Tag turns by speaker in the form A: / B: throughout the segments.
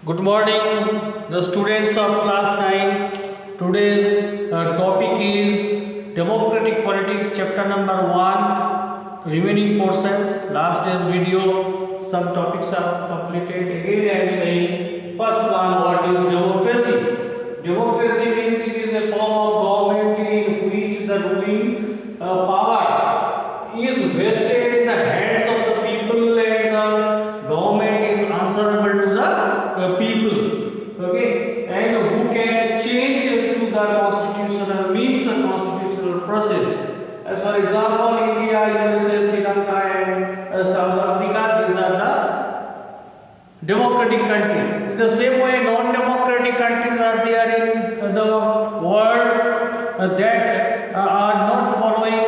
A: Good morning, the students of class 9. Today's topic is Democratic Politics, chapter number 1, remaining portions. Last day's video, some topics are completed. Again, I am saying, first one, what is democracy? Democracy means it is a form of government in which the ruling power is vested in the hands of the people and the government is answerable to the people, okay, and who can change through the constitutional means, a constitutional process. As for example, India, USA, Sri Lanka and South Africa, these are the democratic countries. In the same way, non-democratic countries are there in the world that are not following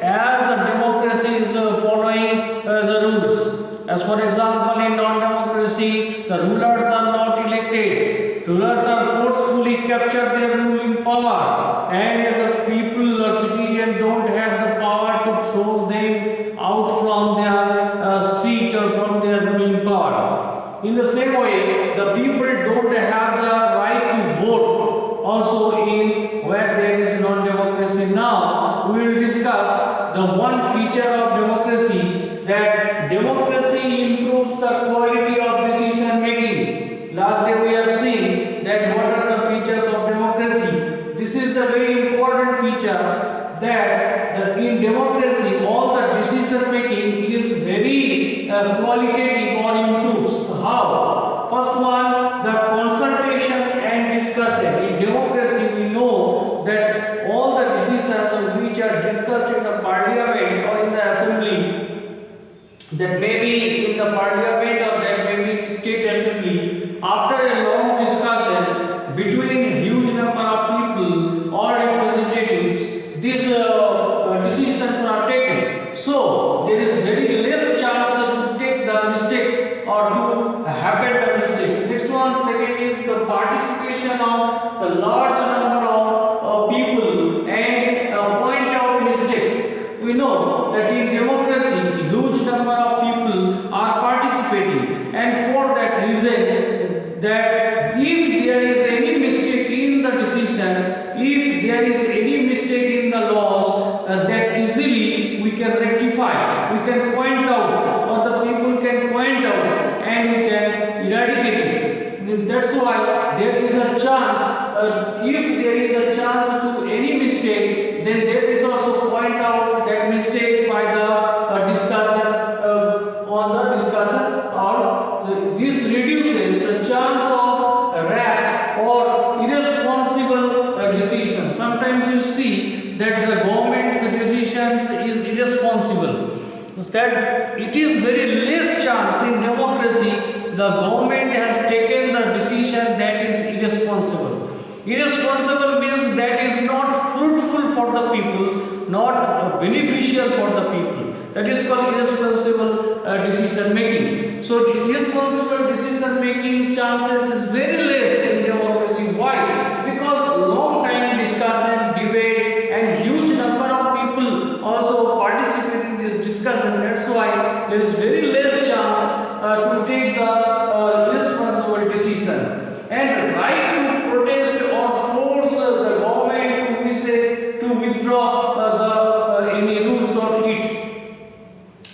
A: as the democracy is following the rules. As for example, in non-democracy, the rulers are not elected. Rulers are forcefully captured their ruling power, and the people or citizens don't have the power to throw them out from their seat or from their ruling power. In the same way, the people don't have the right to vote also in where there is non-democracy. Now, we will discuss the one feature of democracy, that democracy improves the quality of decision making. Last day we have seen that what are the features of democracy. This is the very important feature, that in democracy all the decision making is very qualitative or improves. How? First one, the consultation and discussion. In democracy we know that all the decisions which are discussed in the parliament or in the assembly, that may be in the parliament or that may be in state assembly, after a long discussion between a huge number of people or representatives, these decisions are taken. So there is very less chance to take the mistake or to happen the mistakes. Next one, second is the participation of the large number of people and point out mistakes. We know that in democracy, huge number of people are participating, and for that reason, that if there is any mistake in the decision, if there is any mistake in the laws, that easily we can rectify, we can point out, or the people can point out, and we can eradicate it. That's why there is a chance, if there is a chance to any mistake, then there is also point out that mistakes by the discussion on the discussion, or this reduces the chance of rash or irresponsible decisions. Sometimes you see that the government's decisions is irresponsible. That it is very less chance in democracy the government has taken the decision that is irresponsible. Irresponsible means that is not fruitful for the people, not beneficial for the people. That is called irresponsible decision making. So irresponsible decision making chances is very less in democracy. Why? Because long time discussion, debate and huge number of people also participate in this discussion. That's why there is very less chance to take the irresponsible decisions. And right to protest or force the government to withdraw any rules or it.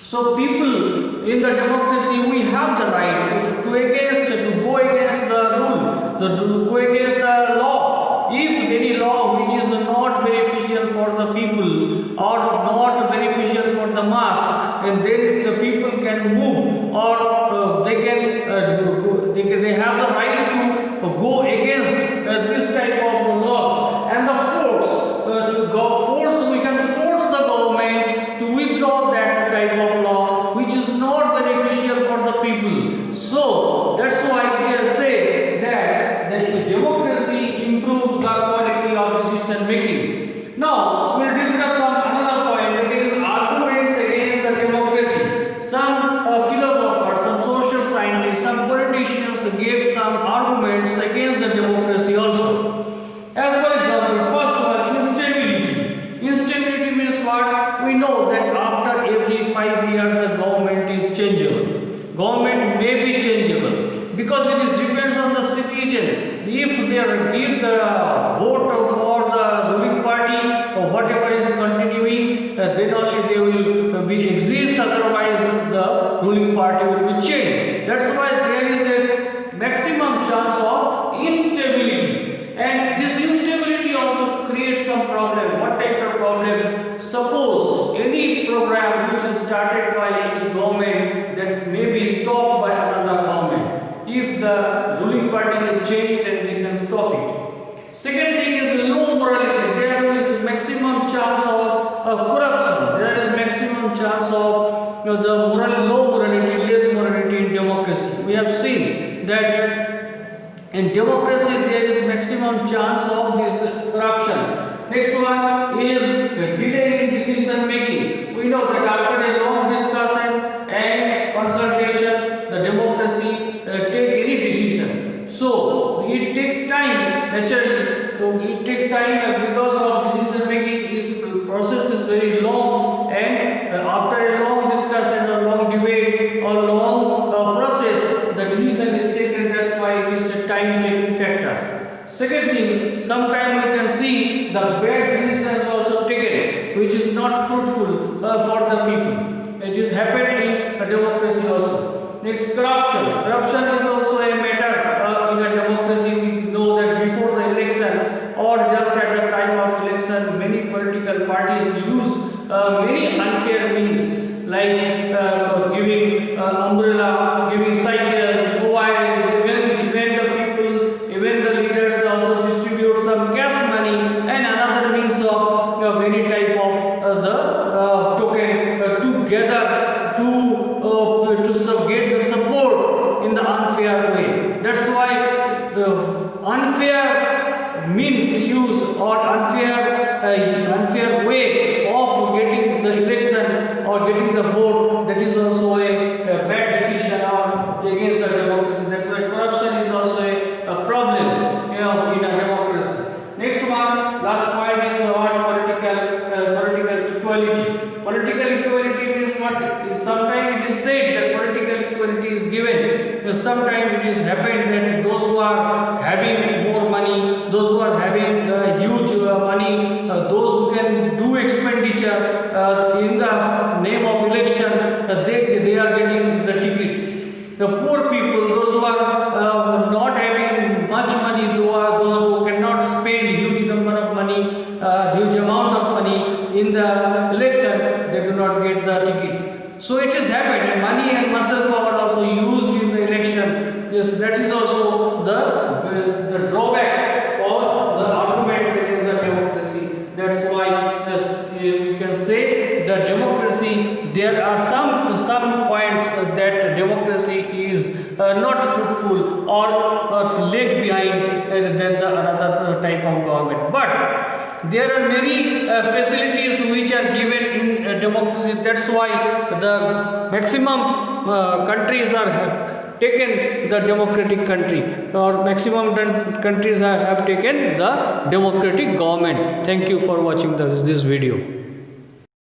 A: So people in the democracy, we have the right to go against the rule, to go against the law. If any law which is not beneficial for the people or not beneficial for the mass, and then the people can move, or they have the right to go against this type of laws, and the force we can force the government to withdraw that type of law which is not beneficial for the people. So that's why it is said that the democracy improves the quality of decision making. Now we will discuss another point, that is arguments against the democracy. Some philosophers, some social scientists, some politicians gave some arguments against the democracy also. As for example, first one, instability. Instability means what? We know that after every 5 years the government is changeable. Government may be changeable because it is depends on decision. If they give the vote for the ruling party or whatever is continuing, then only they will be exist, otherwise the ruling party will be changed. That's why there is a maximum chance of instability, and this instability also creates some problem. What type of problem? Suppose any program which is started by any government, that may be stopped by another government. If the ruling party is changed, then they can stop it. Second thing is low morality. There is maximum chance of corruption. There is maximum chance of low morality, less morality in democracy. We have seen that in democracy there is maximum chance of this corruption. Next one is delay in decision making. We know that after a long discussion and consultation, the democracy take any decision. So it takes time. Naturally, it takes time because of decision making. Is process is very long, and after a long discussion or long debate or long process, the decision is taken. That's why it is a time taking factor. Second thing, sometimes we can see the bad decisions also taken, which is not fruitful for the people. It is happened in a democracy also. Next, corruption. Corruption is also a matter in a democracy. We know that before the election or just at the time of election, many political parties use many unfair means, like giving umbrella, giving cycles, mobiles, even the people, even the leaders also distribute some cash money and another means of any type of the token together to get the support in the unfair way. That's why unfair means use or unfair way of getting the election or getting the vote, that is also a bad decision or against the democracy. That's why corruption is also a problem in a democracy. Next one, last point is about political equality. Political equality means what? Sometimes it is said that political equality is given. Sometimes it is happened that those who are having more money, those who are having huge money, those who can do expenditure in the name of election, they are getting the tickets. The poor people, those who are not having much money, those who cannot spend huge number of money, huge amount of money in the election, they do not get the tickets. So it has happened, and money and muscle power also used in the election. Yes, that is also the drawbacks or the arguments against the democracy. That's why we can say the democracy, there are some points that democracy is not fruitful or lag behind than the another type of government. But there are many facilities which are given in democracy. That's why the maximum countries are taken the democratic country, or maximum countries have taken the democratic government. Thank you for watching this video.